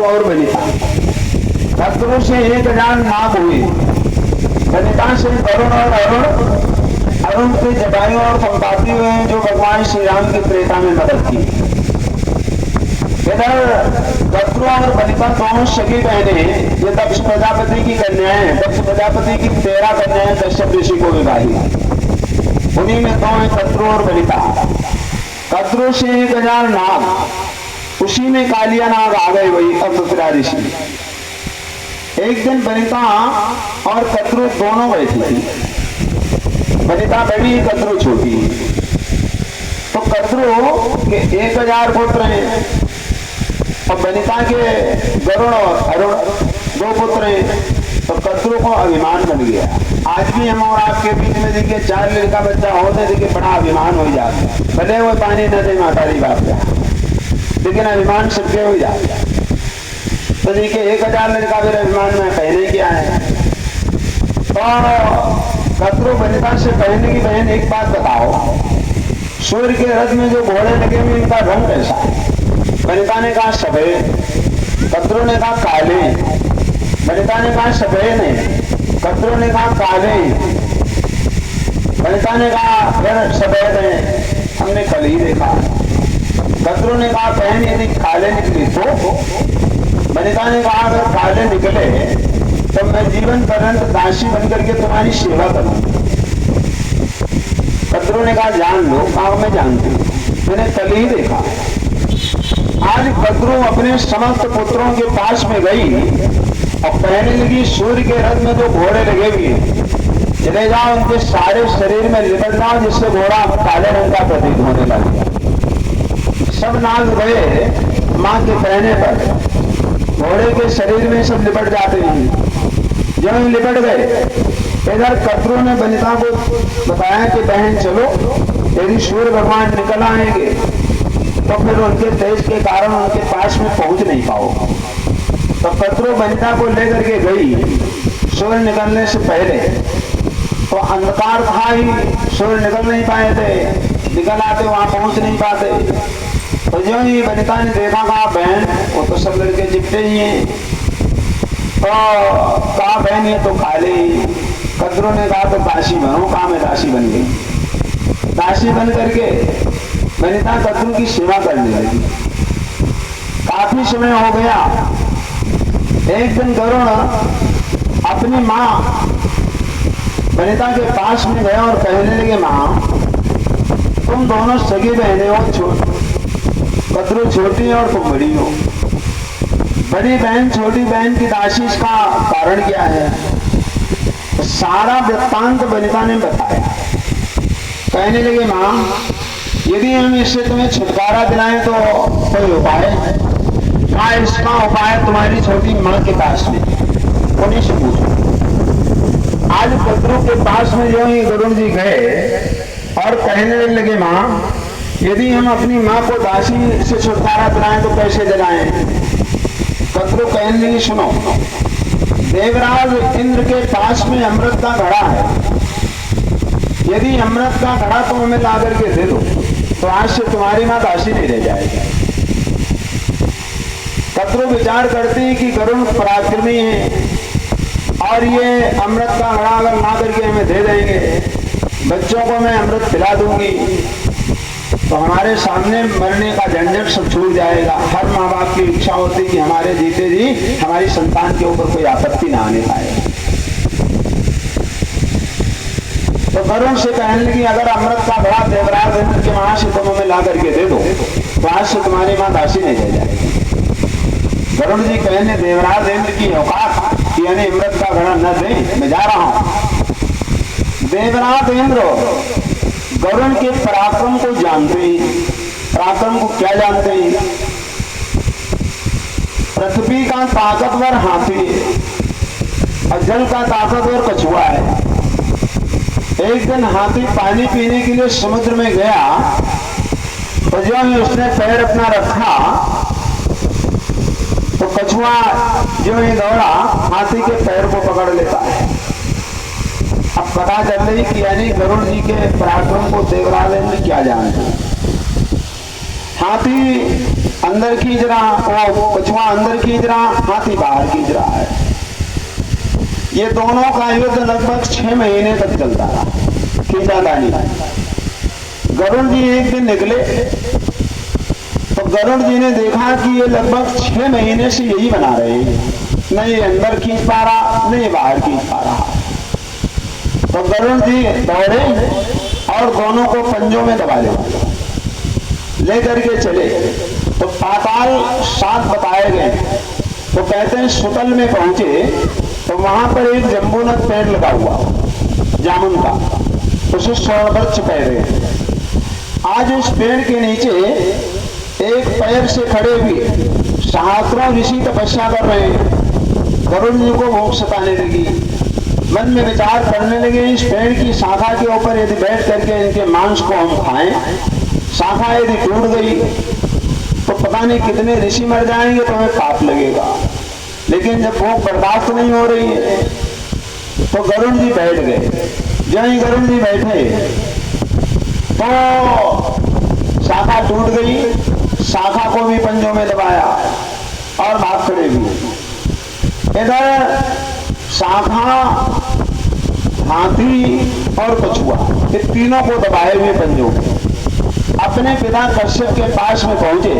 और वनिता। कद्रु से 1000 नाग हुए, वनिता से वरुण और अरुण, अरुण के जटायु और संपाति हुए हैं जो भगवान श्री राम की त्रेता में मदद की। इधर कद्रु और वनिता दोनों सगी बहने, ये दक्ष प्रजापति की कन्याएं, दक्ष प्रजापति की 13 कन्याएं कश्यप ऋषि को विवाही, उन्हीं में दो हैं कद्रु और वनिता। कद्रु से 1000 नाग, उसी में कालिया नाग आ गए वही अमृतरा ऋषि। एक दिन वनिता और कद्रु दोनों बैठी थी, वनिता बड़ी कद्रु छोटी। तो कद्रु के 1000 पुत्र हैं और वनिता के वरुण और अरुण 2 पुत्र हैं। तो कद्रु को अभिमान बन गया। आज भी हम और आपके बीच में देखिए 4 लड़का बच्चा होते देखिए बड़ा अभिमान हो जाता है, भले वो पानी न दे मातारी बाप का, लेकिन अभिमान सबके हो जाता है। तो देखिए 1000 लड़का फिर अभिमान में कहने क्या है। तो कद्रु वनिता से कहने की बहन एक बात बताओ, सूर्य के रथ में जो घोड़े लगे हुए इनका रंग कैसा है? वनिता ने कहा सफेद, कद्रु ने कहा काले। वनिता ने कहा सफेद है, कद्रु ने कहा काले। वनिता ने कहा फिर सफेद है, हमने कल ही देखा। कद्रु ने कहा बहन यदि काले निकली तो? वनिता ने कहा अगर काले निकले तो मैं जीवन पर्यंत दासी बनकर के तुम्हारी सेवा करूं। कद्रु ने कहा जान लो। कहा मैं जानती हूँ, मैंने कल ही देखा। आज कद्रु अपने समस्त पुत्रों के पास में गई और कहने लगी सूर्य के रथ में जो घोड़े लगे हुए हैं चले जाओ, उनके सारे शरीर में लिपट जाओ जिससे घोड़ा काले रंग का प्रतीत होने लगा। सब नाग गए मां के कहने पर घोड़े के शरीर में सब लिपट जाते हैं। जब हम लिपट गए, इधर कद्रु ने वनिता को बताया कि बहन चलो, यदि सूर्य भगवान निकल आएंगे तो फिर उनके तेज के कारण उनके पास में पहुंच नहीं पाओ। तो कद्रु वनिता को लेकर के गई सूर्य निकलने से पहले। तो अंधकार था ही, सूर्य निकल नहीं पाए थे, निकल आते वहां पहुंच नहीं पाते। तो जो ही वनिता ने देखा, कहा बहन वो तो सब लड़के चिपटे ही हैं। तो कहा बहन ये तो काले ही। कद्रु ने कहा तो दासी बनो। कहा मैं दासी बन गई। दासी बन करके वनिता कद्रु की सेवा करने लगी। काफी समय हो गया। एक दिन वरुण अपनी माँ वनिता के पास में गया और कहने लगे माँ तुम दोनों सगी बहने हो, कद्रु छोटी और तुम बड़ी हो। बड़ी बहन छोटी बहन की दासी का कारण क्या है? तो सारा वृत्तांत वनिता ने बताया। कहने लगे माँ यदि हम इससे तुम्हें छुटकारा दिलाएं तो कोई उपाय? हाँ इसका उपाय तुम्हारी छोटी माँ के पास में, उन्हीं से पूछो। आज कद्रु के पास में जो ही वरुण जी गए और कहने लगे माँ यदि हम अपनी माँ को दासी से छुटकारा दिलाएं तो कैसे दिलाएं? कद्रु कहने लगी सुनो, देवराज इंद्र के पास में अमृत का घड़ा है, यदि अमृत का घड़ा तुम हमें ला करके दे दो तो आज से तुम्हारी माँ दासी नहीं रह जाएगी। कद्रु विचार करती है कि वरुण पराक्रमी है और ये अमृत का घड़ा अगर ला करके हमें दे देंगे, बच्चों को मैं अमृत पिला दूंगी तो हमारे सामने मरने का झंझट सब छूट जाएगा। हर माँ बाप की इच्छा होती कि हमारे जीते जी हमारी संतान के ऊपर कोई आपत्ति ना आने पाए। तो वरुण से कहने लगी अगर अमृत का घड़ा देवराज इंद्र के वहां से तुम हमें ला करके दे दो तो आज से तुम्हारी माँ दासी नहीं रह जाएगी। वरुण जी कहने देवराज इंद्र की औकात कि यानी अमृत का घड़ा न दे, मैं जा रहा हूं। देवराज इंद्र वरुण के पराक्रम को जानते हैं। पराक्रम को क्या जानते हैं? पृथ्वी का ताकतवर हाथी और जल का ताकतवर कछुआ है। एक दिन हाथी पानी पीने के लिए समुद्र में गया तो जो ही उसने पैर अपना रखा तो कछुआ जो ही दौड़ा हाथी के पैर को पकड़ लेता है। अब पता चल रही कि यानी वरुण जी के पराक्रम को देवराज इंद्र क्या जानते हैं। हाथी अंदर खींच रहा, वो कछुआ अंदर खींच रहा, हाथी बाहर खींच रहा है। ये दोनों का युद्ध लगभग 6 महीने तक चलता रहा, खींचातानी। गरुड़ जी एक दिन निकले तो गरुड़ जी ने देखा कि ये लगभग 6 महीने से यही बना रहे हैं, न ये अंदर खींच पा रहा, न ये बाहर खींच पा रहा। तो गरुड़ जी दौड़े और दोनों को पंजों में दबा ले करके चले। तो पाताल 7 बताए गए। तो कहते हैं सुतल में पहुंचे तो वहां पर एक जम्बूनक पेड़ लगा हुआ जामुन का, उसे स्वर्ण वृक्ष कह रहे हैं। आज उस पेड़ के नीचे एक पैर से खड़े हुए सहस्त्रों ऋषि तपस्या कर रहे हैं। गरुड़ जी को भूख सताने लगी, मन में विचार करने लगे, इस पेड़ की शाखा के ऊपर यदि बैठ करके इनके मांस को हम खाएं, शाखा यदि टूट गई तो पता नहीं कितने ऋषि मर जाएंगे, तो हमें पाप लगेगा। लेकिन जब भूख बर्दाश्त नहीं हो रही है तो गरुड़ जी बैठ गए। जब ही गरुड़ जी बैठे तो शाखा टूट गई, शाखा को भी पंजों में दबाया और भाग खड़े भी। इधर शाखा, हाथी और कछुआ, ये तीनों को दबाए हुए पंजों में अपने पिता कश्यप के पास में पहुंचे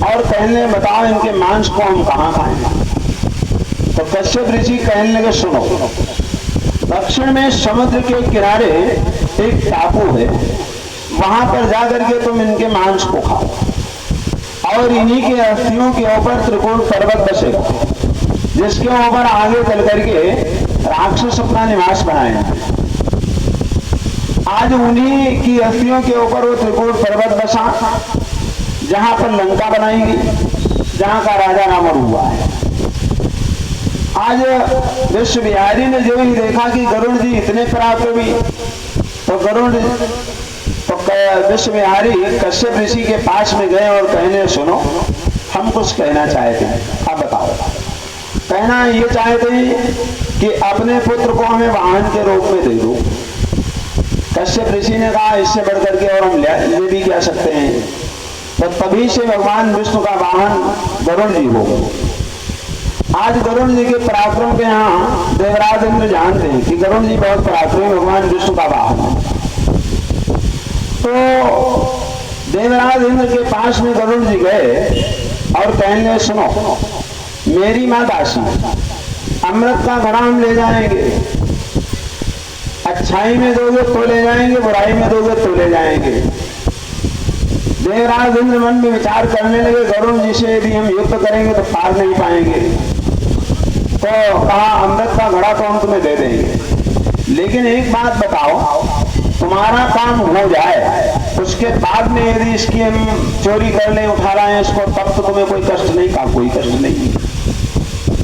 और कहने, बताओ इनके मांस को हम कहां खाएं? तो कश्यप ऋषि कहने लगे, सुनो, दक्षिण में समुद्र के किनारे एक टापू है, वहां पर जाकर के तुम इनके मांस को खाओ और इन्हीं के अस्थियों के ऊपर त्रिकोण पर्वत बसेगा, जिसके ऊपर आगे चल करके राक्षस अपना निवास बनाएंगे। आज उन्हीं की अस्थियों के ऊपर वो त्रिकोण पर्वत बसा, जहां पर लंका बनाएंगी, जहां का राजा रावण हुआ है। आज विश्व बिहारी ने जो ही देखा कि गरुड़ जी इतने पराक्रमी, तो गरुड़ तो विश्व बिहारी कश्यप ऋषि के पास में गए और कहने, सुनो, हम कुछ कहना चाहते हैं, आप बताओ। कहना ये चाहते हैं कि अपने पुत्र को हमें वाहन के रूप में दे दो। कश्यप ऋषि ने कहा, इससे बढ़कर के और हम ले भी क्या सकते हैं? तो तभी से भगवान विष्णु का वाहन गरुड़ जी हो गए। आज गरुड़ जी के पराक्रम के यहाँ देवराज इंद्र जानते हैं कि गरुड़ जी बहुत पराक्रमी भगवान विष्णु का वाहन है। तो देवराज इंद्र के पास में गरुड़ जी गए और कहने, सुनो, मेरी मां दासी, अमृत का घड़ा हम ले जाएंगे, अच्छाई में दोगे तो ले जाएंगे, बुराई में दोगे तो ले जाएंगे। देवराज इंद्र मन में विचार करने लगे, गरुड़ जी से यदि हम युद्ध करेंगे तो पार नहीं पाएंगे। तो कहा, अमृत का घड़ा तो हम तुम्हें दे देंगे, लेकिन एक बात बताओ, तुम्हारा काम हो जाए उसके बाद में यदि इसकी हम चोरी कर ले, उठा लाएं इसको, तब तो तुम्हें कोई कष्ट नहीं। का कोई कष्ट नहीं,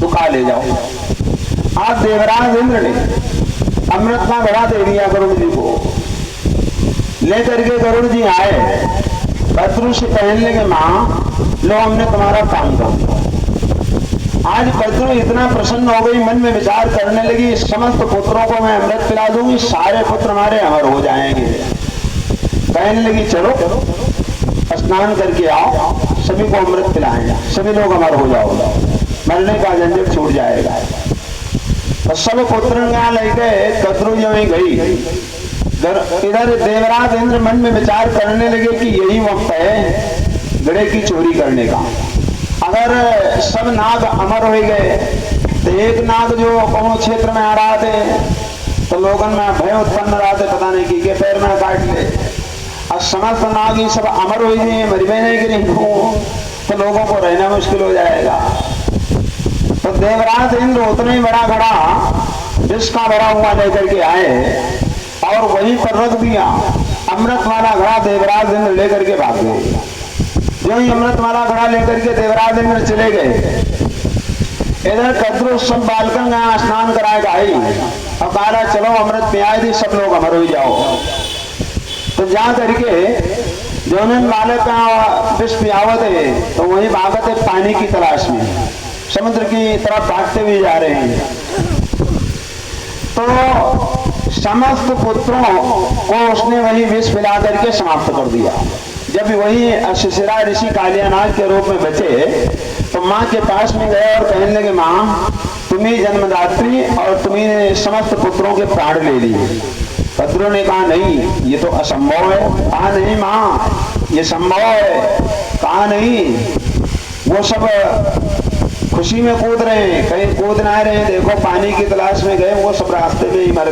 तो खा ले जाओ। आज देवराज इंद्र ने अमृत का घड़ा दे दिया गरुड़ जी को। लेकर के गरुड़ जी आए, बद्रू से कहने लगे, मां लो, हमने तुम्हारा काम कर दिया। आज बद्रू इतना प्रसन्न हो गई, मन में विचार करने लगी, समस्त पुत्रों को मैं अमृत पिला दूंगी, सारे पुत्र हमारे अमर हो जाएंगे। कहने लगी, चलो स्नान करके आओ, सभी को अमृत पिलाएंगे, सभी लोग अमर हो जाओगे, मरने का झंझट छूट जाएगा। तो सब पुत्र लेके बद्रू जो गई। इधर देवराज इंद्र मन में विचार करने लगे कि यही वक्त है घड़े की चोरी करने का। अगर सब नाग अमर हो गए तो एक नाग जो कौन क्षेत्र में आ रहा थे तो लोगों में भय उत्पन्न रहा थे, पता नहीं कि पैर में काट ले। और समस्त नाग ही सब अमर हो गए, मर नहीं कि नहीं तो लोगों को रहना मुश्किल हो जाएगा। तो देवराज इंद्र उतना ही बड़ा घड़ा जिसका भरा हुआ लेकर के आए और वहीं पर रख दिया। अमृत वाला घड़ा देवराज इंद्र लेकर के भाग गए। जो ही अमृत वाला घड़ा लेकर के देवराज इंद्र चले गए, इधर कद्रू सब बालकन गया स्नान कराए आई और कहा, चलो अमृत पियाई दी, सब लोग अमर हो जाओ। तो जा करके जो बालक का विष पियावत है तो वही भागत है पानी की तलाश में, समुद्र की तरफ भागते हुए जा रहे हैं। तो समस्त पुत्रों को उसने वही विष पिला करके समाप्त कर दिया। जब वही शिशिरा ऋषि कालियानाग के रूप में बचे तो माँ के पास में गए और कहने लगे, माँ तुम्ही जन्मदात्री और तुम्ही समस्त पुत्रों के प्राण ले लिए। भद्रों ने कहा नहीं, ये तो असंभव है। कहा नहीं माँ, ये संभव है। कहा नहीं, वो सब खुशी में कूद रहे हैं, कहीं कूद ना रहे हैं। देखो पानी की तलाश में गए, वो सब रास्ते में ही मर